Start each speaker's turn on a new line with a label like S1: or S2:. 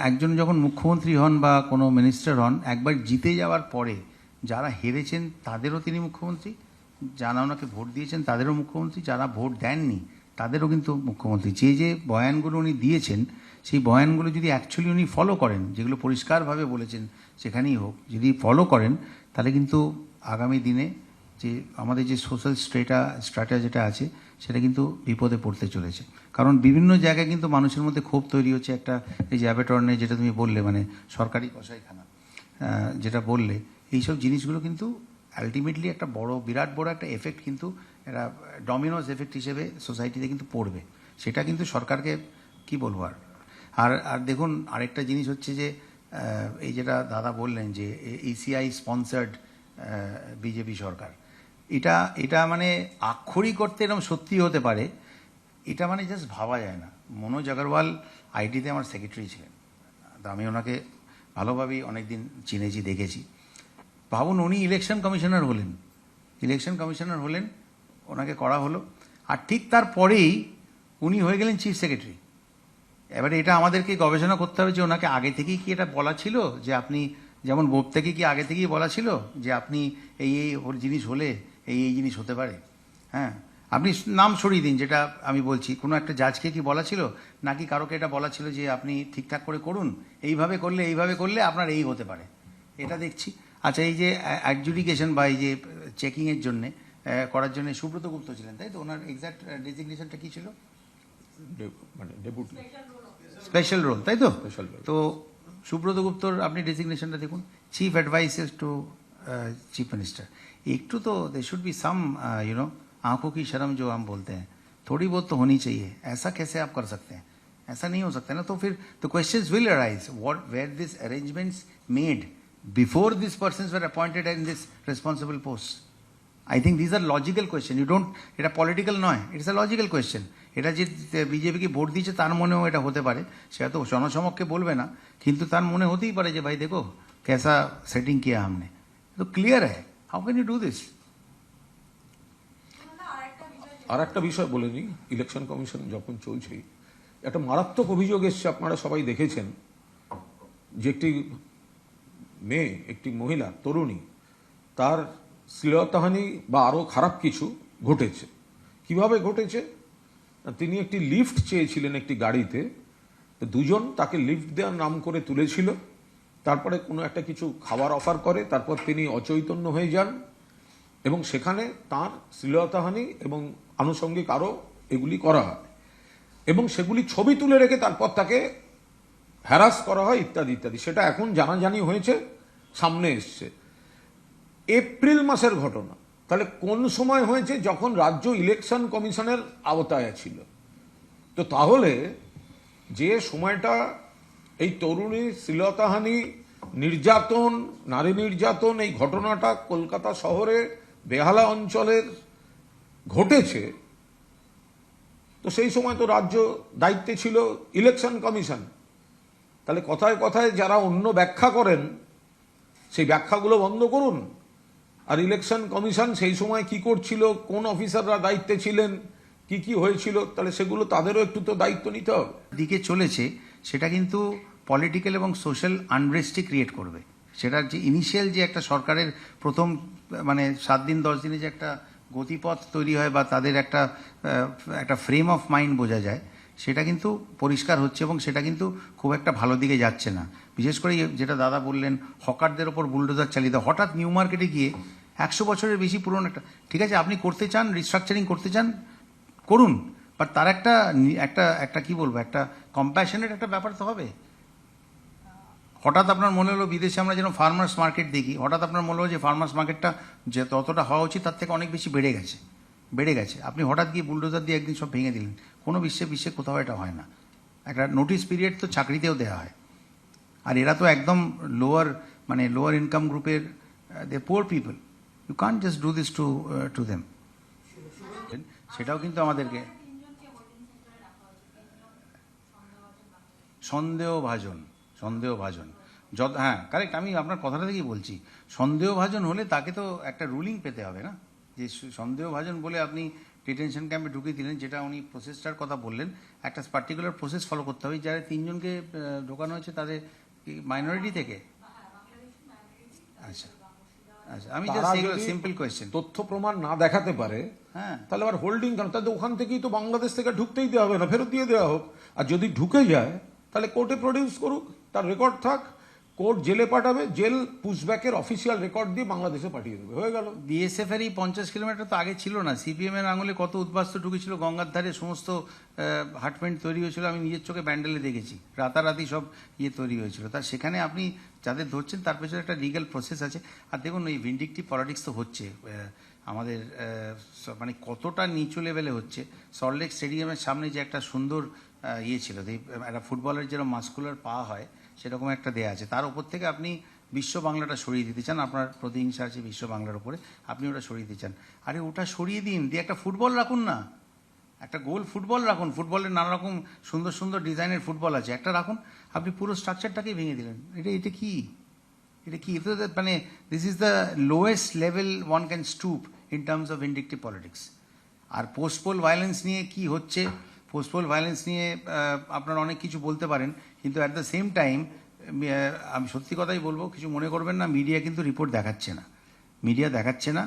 S1: একজন যখন মুখ্যমন্ত্রী হন বা কোনো মিনিস্টার হন, একবার জিতে যাওয়ার পরে যারা হেরেছেন তাদেরও তিনি মুখ্যমন্ত্রী, যারা ওনাকে ভোট দিয়েছেন তাদেরও মুখ্যমন্ত্রী, যারা ভোট দেননি তাদেরও কিন্তু মুখ্যমন্ত্রী। যে বয়ানগুলো উনি দিয়েছেন সেই বয়ানগুলো যদি অ্যাকচুয়ালি উনি ফলো করেন, যেগুলো পরিষ্কারভাবে বলেছেন সেখানেই হোক, যদি ফলো করেন তাহলে কিন্তু আগামী দিনে যে আমাদের যে সোশ্যাল স্ট্র্যাটা যেটা আছে সেটা কিন্তু বিপদে পড়তে চলেছে। কারণ বিভিন্ন জায়গায় কিন্তু মানুষের মধ্যে ক্ষোভ তৈরি হচ্ছে। একটা এই যে অ্যাবেটর্নে যেটা তুমি বললে, মানে সরকারি কসাইখানা যেটা বললে, এইসব জিনিসগুলো কিন্তু আলটিমেটলি একটা বিরাট বড় একটা এফেক্ট, কিন্তু একটা ডমিনোস এফেক্ট হিসেবে সোসাইটিতে কিন্তু পড়বে। সেটা কিন্তু সরকারকে কি বলবো আর দেখুন আরেকটা জিনিস হচ্ছে যে এই যেটা দাদা বললেন যে ইসিআই স্পন্সার্ড বিজেপি সরকার, এটা মানে আক্ষরিক অর্থে এরকম সত্যি হতে পারে, এটা মানে জাস্ট ভাবা যায় না। মনোজ আগরওয়াল আইটিতে আমার সেক্রেটারি ছিলেন, আমি ওনাকে ভালোভাবেই অনেকদিন চিনেছি, দেখেছি। ভাবুন, উনি ইলেকশন কমিশনার হলেন, ওনাকে করা হলো, আর ঠিক তারপরেই উনি হয়ে গেলেন চিফ সেক্রেটারি। এবারে এটা আমাদেরকে গবেষণা করতে হবে যে ওনাকে আগে থেকেই কি এটা বলা ছিল, যে আপনি যেমন বোপ থেকে কি আগে থেকেই বলা ছিল যে আপনি এই জিনিস হলে এই জিনিস হতে পারে। হ্যাঁ, আপনি নাম সরিয়ে দিন, যেটা আমি বলছি, কোনো একটা জাজকে কি বলা ছিল, নাকি কারোকে এটা বলা ছিল যে আপনি ঠিকঠাক করে করুন, এইভাবে করলে আপনার এই হতে পারে, এটা দেখছি। আচ্ছা, এই যে অ্যাডজুডিকেশন বা এই যে চেকিংয়ের জন্যে করার জন্য সুব্রত গুপ্ত ছিলেন, তাই তো? ওনার এক্সাক্ট ডেজিগনেশনটা কী ছিল?
S2: মানে ডেপুটি
S1: স্পেশাল রোল, তাই তো?
S2: Special role.
S1: তো সুব্রত গুপ্তর আপনি ডেজিগনেশনটা দেখুন, chief advisor to chief minister. एक तो दे शुड बी सम आंखों की शर्म जो हम बोलते हैं, थोड़ी बहुत तो होनी चाहिए। ऐसा कैसे आप कर सकते हैं? ऐसा नहीं हो सकता ना। तो फिर the questions will arise, what where this arrangements made before this persons were appointed in this responsible post. I think this are logical question. You don't, এটা পলিটিক্যাল নয়, ইটস আ লজিক্যাল কোয়েশ্চেন। এটা যে বিজেপিকে vote দিচ্ছে তার মনেও এটা হতে পারে, সে তো জনসমক্ষে বলবে না, কিন্তু তার মনে হতেই পারে যে ভাই দেখো कैसा सेटिंग किया हमने, तो क्लियर है। How can you do this?
S2: আর একটা বিষয় বলে নিই, ইলেকশন কমিশন যখন চলছে, একটা মারাত্মক অভিযোগ এসছে, আপনারা সবাই দেখেছেন, যে একটি মহিলা তরুণী, তার শ্লীলতাহানি বা আরও খারাপ কিছু ঘটেছে। কিভাবে ঘটেছে? তিনি একটি লিফট চেয়েছিলেন একটি গাড়িতে, দুজন তাকে লিফট দেওয়ার নাম করে তুলেছিল, তারপরে কোনো একটা কিছু খাবার অফার করে, তারপর তিনি অচৈতন্য হয়ে যান এবং সেখানে তার শ্লীলতাহানি এবং আনুষঙ্গিক আরও এগুলি করা হয় এবং সেগুলি ছবি তুলে রেখে তারপর তাকে হ্যারাস করা হয় ইত্যাদি ইত্যাদি। সেটা এখন জানাজানি হয়েছে, সামনে এসছে। এপ্রিল মাসের ঘটনা। তাহলে কোন সময় হয়েছে? যখন রাজ্য ইলেকশন কমিশনের আওতায় ছিল। তো তাহলে যে সময়টা এই তরুণী শ্লীলতাহানি, নির্যাতন, নারী নির্যাতন, এই ঘটনাটা কলকাতা শহরে বেহালা অঞ্চলের ঘটেছে, তো সেই সময় তো রাজ্য দায়িত্বে ছিল ইলেকশন কমিশন। তাহলে কথায় কথায় যারা অন্য ব্যাখ্যা করেন, সেই ব্যাখ্যাগুলো বন্ধ করুন। আর ইলেকশন কমিশন সেই সময় কি করছিল, কোন অফিসাররা দায়িত্বে ছিলেন, কি হয়েছিল, তাহলে সেগুলো তাদেরও একটু তো দায়িত্ব নিতে হবে।
S1: দিকে চলেছে সেটা কিন্তু পলিটিক্যাল এবং সোশ্যাল আনরেস্টই ক্রিয়েট করবে। সেটার যে ইনিশিয়াল যে একটা সরকারের প্রথম মানে 7 দিন 10 দিনে যে একটা গতিপথ তৈরি হয় বা তাদের একটা ফ্রেম অফ মাইন্ড বোঝা যায়, সেটা কিন্তু পরিষ্কার হচ্ছে এবং সেটা কিন্তু খুব একটা ভালো দিকে যাচ্ছে না। বিশেষ করে যেটা দাদা বললেন, হকারদের ওপর বুলডোজার চালিয়ে দেওয়া, হঠাৎ নিউ মার্কেটে গিয়ে 100 বছরের বেশি পুরনো একটা, ঠিক আছে আপনি করতে চান, রিস্ট্রাকচারিং করতে চান, করুন, বাট তার একটা কি বলবো, একটা কম্প্যাশনেট একটা ব্যাপার তো হবে। হঠাৎ আপনার মনে হলো, বিদেশে আমরা যেন ফার্মার্স মার্কেট দেখি, হঠাৎ আপনার মনে হলো যে ফার্মার্স মার্কেটটা যে ততটা হওয়া উচিত তার থেকে অনেক বেশি বেড়ে গেছে, আপনি হঠাৎ গিয়ে বুলডোজার দিয়ে একদিন সব ভেঙে দিলেন। কোনো বিশ্বে কোথাও এটা হয় না। একটা নোটিস পিরিয়ড তো চাকরিতেও দেওয়া হয়। আর এরা তো একদম লোয়ার ইনকাম গ্রুপের, they poor people, you can't just do this to them. সেটাও কিন্তু আমাদেরকে সন্দেহভাজন, হ্যাঁ কারেক্ট, আমি আপনার কথাটা থেকেই বলছি। সন্দেহভাজন হলে তাকে তো একটা রুলিং পেতে হবে না, যে সন্দেহভাজন বলে আপনি ডিটেনশন ক্যাম্পে ঢুকিয়ে দিলেন, যেটা উনি প্রসেসটার কথা বললেন, একটা পার্টিকুলার প্রসেস ফলো করতে হবে। যারা তিনজনকে ঢোকানো হয়েছে তাদের মাইনরিটি থেকে? আচ্ছা আচ্ছা, আমি
S2: তারা
S1: জাস্ট এগুলো
S2: যদি
S1: সিম্পল কোয়েশ্চেন।
S2: তথ্য প্রমাণ না দেখাতে পারে,
S1: হ্যাঁ,
S2: তাহলে আবার হোল্ডিং কেন? তাহলে ওখান থেকেই তো বাংলাদেশ থেকে ঢুকতেই দেওয়া হবে না, ফেরত দিয়ে দেওয়া হোক। আর যদি ঢুকে যায় তাহলে কোর্টে প্রডিউস করুক, তার রেকর্ড থাক, কোর্ট জেলে পাঠাবে, জেল পুশব্যাকের অফিসিয়াল রেকর্ড দিয়ে বাংলাদেশে পাঠিয়ে দেবে, হয়ে গেল।
S1: বিএসএফ এর এই 50 কিলোমিটার তো আগে ছিল না। সিপিএম এর আঙুলে কত উদ্বাস্তু ঢুকেছিল, গঙ্গার ধারে সমস্ত হাটপেন্ট তৈরি হয়েছিল, আমি নিজের চোখে ব্যান্ডেলে দেখেছি, রাতারাতি সব তৈরি হয়েছিল। তা সেখানে আপনি যাদের ধরছেন তার পেছনে একটা লিগ্যাল প্রসেস আছে। আর দেখুন, এই ভিন্ডিকটিভ পলিটিক্স তো হচ্ছে আমাদের মানে কতটা নিচু লেভেলে হচ্ছে। সল্টলেক স্টেডিয়ামের সামনে যে একটা সুন্দর ছিল, একটা ফুটবলের যেরকম মাস্কুলার পা হয় সেরকম একটা দেয়া আছে, তার উপর থেকে আপনি বিশ্ব বাংলাটা সরিয়ে দিতে চান, আপনার প্রতিহিংসা আছে বিশ্ব বাংলার উপরে, আপনি ওটা সরিয়ে দিতে চান। আরে ওটা সরিয়ে দিন, দিয়ে একটা ফুটবল রাখুন না, একটা গোল ফুটবল রাখুন। ফুটবলের নানা রকম সুন্দর সুন্দর ডিজাইনের ফুটবল আছে, একটা রাখুন। আপনি পুরো স্ট্রাকচারটাকেই ভেঙে দিলেন। এটা কি? এটা কি? এটা তো মানে this is the lowest level one can stoop in terms of vindictive politics. আর পোস্টপোল ভায়োলেন্স নিয়ে কি হচ্ছে, পোস্টপোল ভায়োলেন্স নিয়ে আপনারা অনেক কিছু বলতে পারেন, কিন্তু অ্যাট দ্য সেম টাইম আমি সত্যি কথাই বলবো, কিছু মনে করবেন না, মিডিয়া কিন্তু রিপোর্ট দেখাচ্ছে না, মিডিয়া দেখাচ্ছে না।